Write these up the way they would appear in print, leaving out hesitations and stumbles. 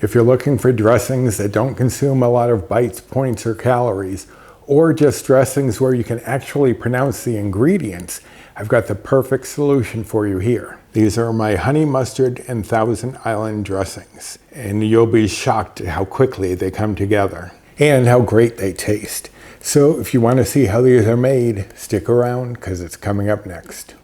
If you're looking for dressings that don't consume a lot of bites, points, or calories, or just dressings where you can actually pronounce the ingredients, I've got the perfect solution for you here. These are my honey mustard and Thousand Island dressings, and you'll be shocked at how quickly they come together and how great they taste. So if you want to see how these are made, stick around because it's coming up next.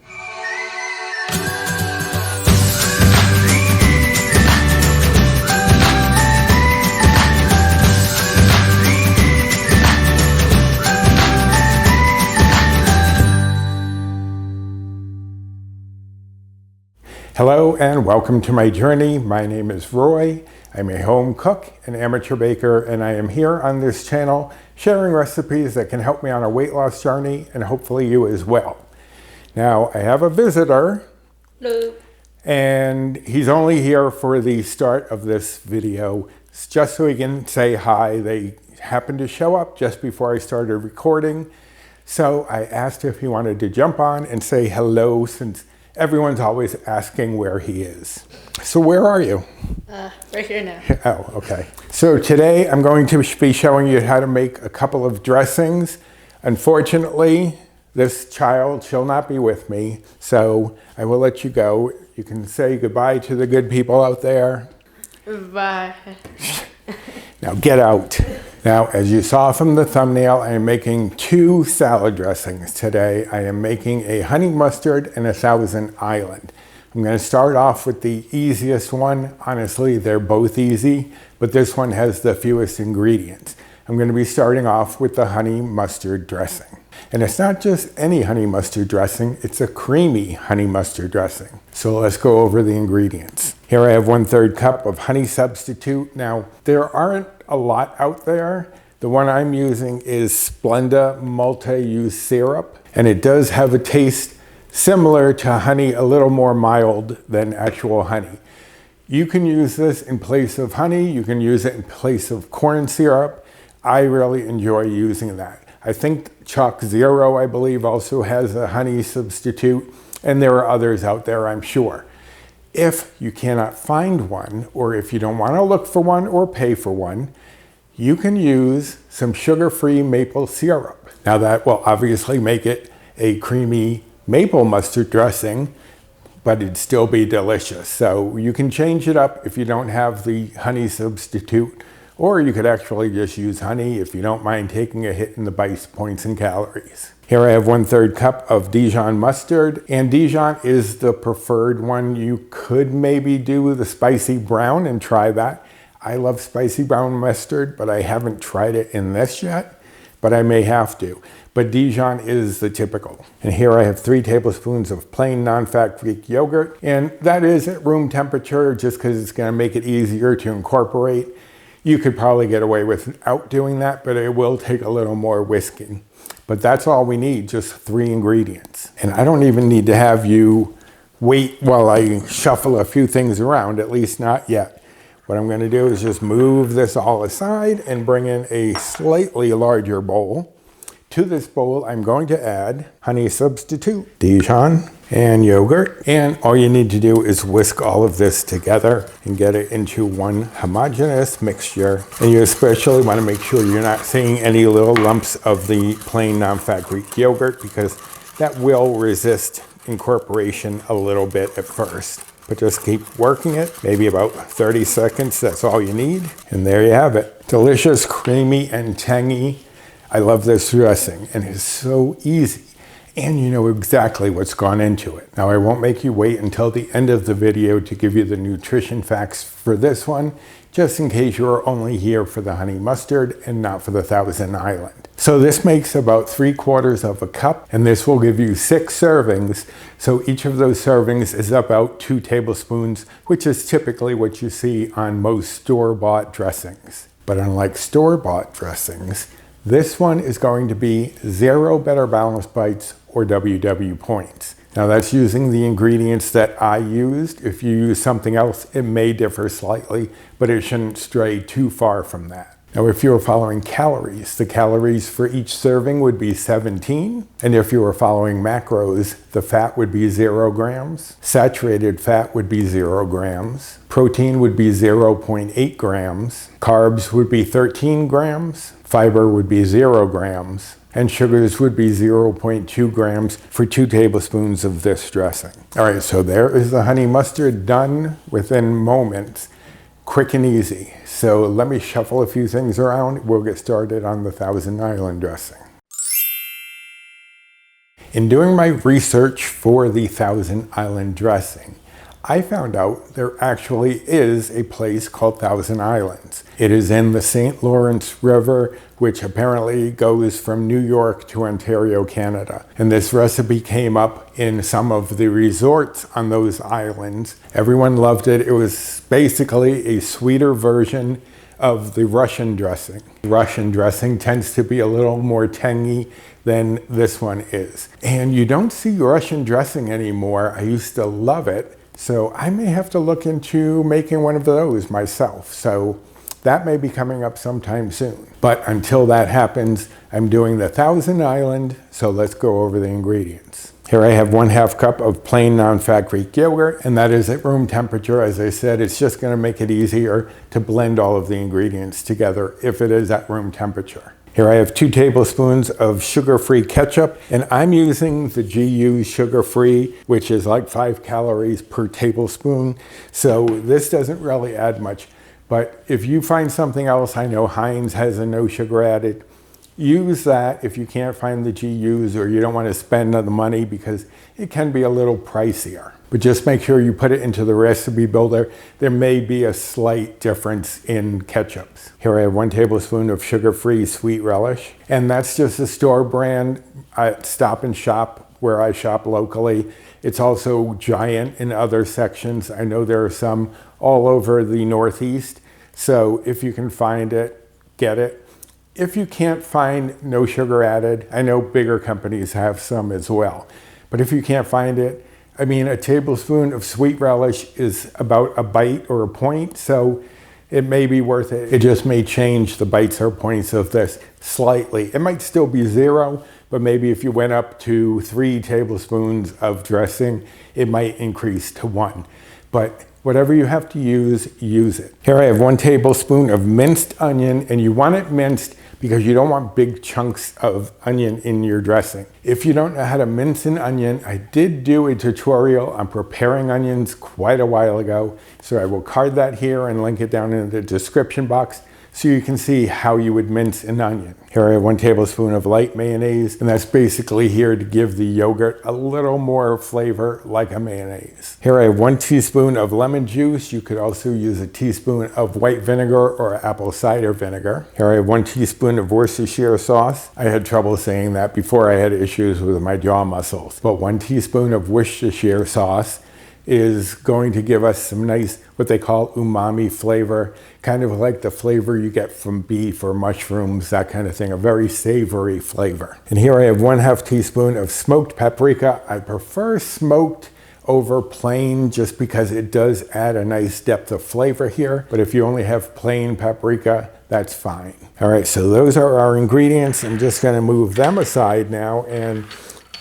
Hello and welcome to my journey. My name is Roy. I'm a home cook, an amateur baker, and I am here on this channel sharing recipes that can help me on a weight loss journey and hopefully you as well. Now, I have a visitor. Hello. And he's only here for the start of this video, just so he can say hi. They happened to show up just before I started recording. So I asked if he wanted to jump on and say hello, since everyone's always asking where he is. So where are you? Right here now. Oh, okay. So today I'm going to be showing you how to make a couple of dressings. Unfortunately, this child shall not be with me, so I will let you go. You can say goodbye to the good people out there. Bye. Now get out. Now, as you saw from the thumbnail, I am making two salad dressings today. I am making a honey mustard and a Thousand Island. I'm going to start off with the easiest one. Honestly, they're both easy, but this one has the fewest ingredients. I'm going to be starting off with the honey mustard dressing. And it's not just any honey mustard dressing, it's a creamy honey mustard dressing. So let's go over the ingredients. Here I have 1/3 cup of honey substitute. Now, there aren't a lot out there. The one I'm using is Splenda multi-use syrup, and it does have a taste similar to honey, a little more mild than actual honey. You can use this in place of honey. You can use it in place of corn syrup. I really enjoy using that. I think Chalk Zero, I believe, also has a honey substitute, and there are others out there, I'm sure. If you cannot find one, or if you don't want to look for one or pay for one, you can use some sugar-free maple syrup. Now that will obviously make it a creamy maple mustard dressing, but it'd still be delicious. So you can change it up if you don't have the honey substitute, or you could actually just use honey if you don't mind taking a hit in the bites, points, and calories. Here I have 1/3 cup of Dijon mustard, and Dijon is the preferred one. You could maybe do the spicy brown and try that. I love spicy brown mustard, but I haven't tried it in this yet, but I may have to. But Dijon is the typical. And here I have 3 tablespoons of plain non-fat Greek yogurt, and that is at room temperature just because it's going to make it easier to incorporate. You could probably get away without doing that, but it will take a little more whisking. But that's all we need, just 3 ingredients. And I don't even need to have you wait while I shuffle a few things around, at least not yet. What I'm going to do is just move this all aside and bring in a slightly larger bowl. To this bowl, I'm going to add honey substitute, Dijon, and yogurt. And all you need to do is whisk all of this together and get it into one homogeneous mixture. And you especially want to make sure you're not seeing any little lumps of the plain non-fat Greek yogurt, because that will resist incorporation a little bit at first. But just keep working it, maybe about 30 seconds, that's all you need. And there you have it. Delicious, creamy, and tangy. I love this dressing, and it's so easy, and you know exactly what's gone into it. Now, I won't make you wait until the end of the video to give you the nutrition facts for this one, just in case you are only here for the honey mustard and not for the Thousand Island. So this makes about 3/4 of a cup, and this will give you 6 servings. So each of those servings is about 2 tablespoons, which is typically what you see on most store-bought dressings. But unlike store-bought dressings, this one is going to be 0 Better Balanced Bites or WW points. Now that's using the ingredients that I used. If you use something else, it may differ slightly, but it shouldn't stray too far from that. Now, if you were following calories, the calories for each serving would be 17. And if you were following macros, the fat would be 0 grams. Saturated fat would be 0 grams. Protein would be 0.8 grams. Carbs would be 13 grams. Fiber would be 0 grams. And sugars would be 0.2 grams for 2 tablespoons of this dressing. All right, so there is the honey mustard done within moments. Quick and easy. So let me shuffle a few things around. We'll get started on the Thousand Island dressing. In doing my research for the Thousand Island dressing, I found out there actually is a place called Thousand Islands. It is in the St. Lawrence River, which apparently goes from New York to Ontario, Canada. And this recipe came up in some of the resorts on those islands. Everyone loved it. It was basically a sweeter version of the Russian dressing. Russian dressing tends to be a little more tangy than this one is. And you don't see Russian dressing anymore. I used to love it. So I may have to look into making one of those myself. So that may be coming up sometime soon. But until that happens, I'm doing the Thousand Island. So let's go over the ingredients. Here I have 1/2 cup of plain non-fat Greek yogurt, and that is at room temperature. As I said, it's just going to make it easier to blend all of the ingredients together if it is at room temperature. Here I have 2 tablespoons of sugar-free ketchup, and I'm using the GU sugar-free, which is like 5 calories per tablespoon. So this doesn't really add much. But if you find something else, I know Heinz has a no sugar added. Use that if you can't find the GUs or you don't want to spend the money because it can be a little pricier. But just make sure you put it into the recipe builder. There may be a slight difference in ketchups. Here I have 1 tablespoon of sugar-free sweet relish. And that's just a store brand at Stop and Shop where I shop locally. It's also giant in other sections. I know there are some all over the Northeast. So if you can find it, get it. If you can't find no sugar added, I know bigger companies have some as well. But if you can't find it, I mean, a tablespoon of sweet relish is about a bite or a point, so it may be worth it. It just may change the bites or points of this slightly. It might still be 0, but maybe if you went up to 3 tablespoons of dressing, it might increase to 1. But whatever you have to use, use it. Here I have 1 tablespoon of minced onion, and you want it minced because you don't want big chunks of onion in your dressing. If you don't know how to mince an onion, I did do a tutorial on preparing onions quite a while ago, so I will card that here and link it down in the description box so you can see how you would mince an onion. Here I have 1 tablespoon of light mayonnaise, and that's basically here to give the yogurt a little more flavor like a mayonnaise. Here I have 1 teaspoon of lemon juice. You could also use a teaspoon of white vinegar or apple cider vinegar. Here I have 1 teaspoon of Worcestershire sauce. I had trouble saying that before. I had issues with my jaw muscles. But 1 teaspoon of Worcestershire sauce is going to give us some nice, what they call umami flavor, kind of like the flavor you get from beef or mushrooms, that kind of thing, a very savory flavor. And here I have 1/2 teaspoon of smoked paprika. I prefer smoked over plain just because it does add a nice depth of flavor here. But if you only have plain paprika, that's fine. All right, so those are our ingredients. I'm just gonna move them aside now, and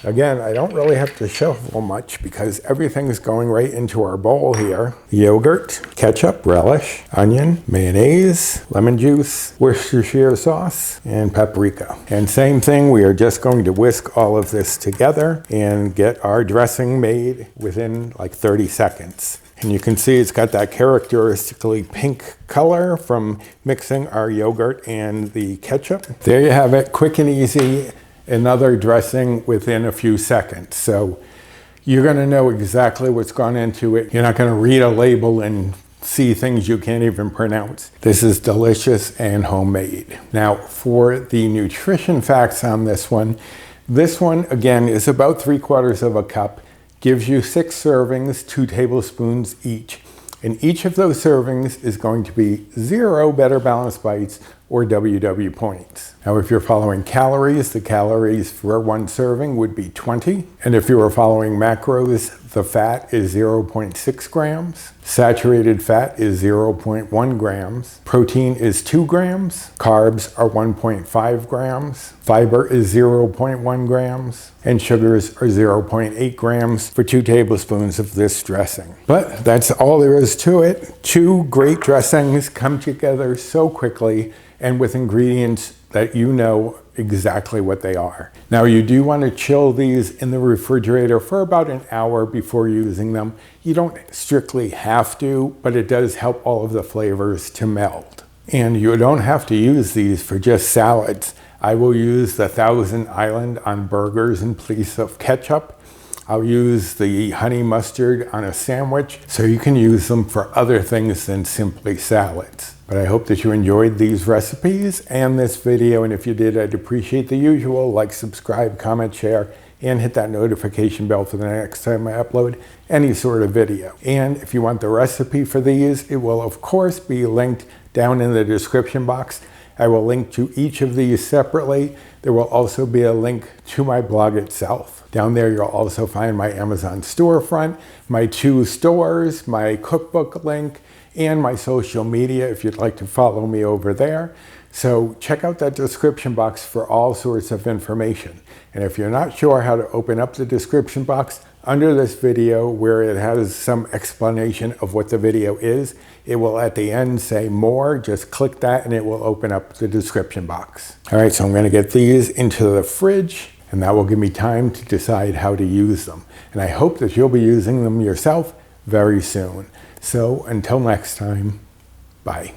again, I don't really have to shuffle much because everything is going right into our bowl here. Yogurt, ketchup, relish, onion, mayonnaise, lemon juice, Worcestershire sauce, and paprika. And same thing, we are just going to whisk all of this together and get our dressing made within like 30 seconds. And you can see it's got that characteristically pink color from mixing our yogurt and the ketchup. There you have it, quick and easy. Another dressing within a few seconds. So you're going to know exactly what's gone into it. You're not going to read a label and see things you can't even pronounce. This is delicious and homemade. Now for the nutrition facts on this one again is about 3/4 of a cup, gives you 6 servings, 2 tablespoons each. And each of those servings is going to be 0 Better Balanced Bites, or WW points. Now, if you're following calories, the calories for one serving would be 20. And if you are following macros, the fat is 0.6 grams. Saturated fat is 0.1 grams. Protein is 2 grams. Carbs are 1.5 grams. Fiber is 0.1 grams. And sugars are 0.8 grams for 2 tablespoons of this dressing. But that's all there is to it. 2 great dressings come together so quickly and with ingredients that you know exactly what they are. Now, you do want to chill these in the refrigerator for about an hour before using them. You don't strictly have to, but it does help all of the flavors to meld. And you don't have to use these for just salads. I will use the Thousand Island on burgers in place of ketchup. I'll use the honey mustard on a sandwich, so you can use them for other things than simply salads. But I hope that you enjoyed these recipes and this video, and if you did, I'd appreciate the usual: like, subscribe, comment, share, and hit that notification bell for the next time I upload any sort of video. And if you want the recipe for these, it will of course be linked down in the description box. I will link to each of these separately. There will also be a link to my blog itself. Down there you'll also find my Amazon storefront, my 2 stores, my cookbook link, and my social media if you'd like to follow me over there. So check out that description box for all sorts of information. And if you're not sure how to open up the description box, under this video where it has some explanation of what the video is, it will at the end say more. Just click that and it will open up the description box. All right, so I'm going to get these into the fridge, and that will give me time to decide how to use them. And I hope that you'll be using them yourself very soon. So until next time, bye.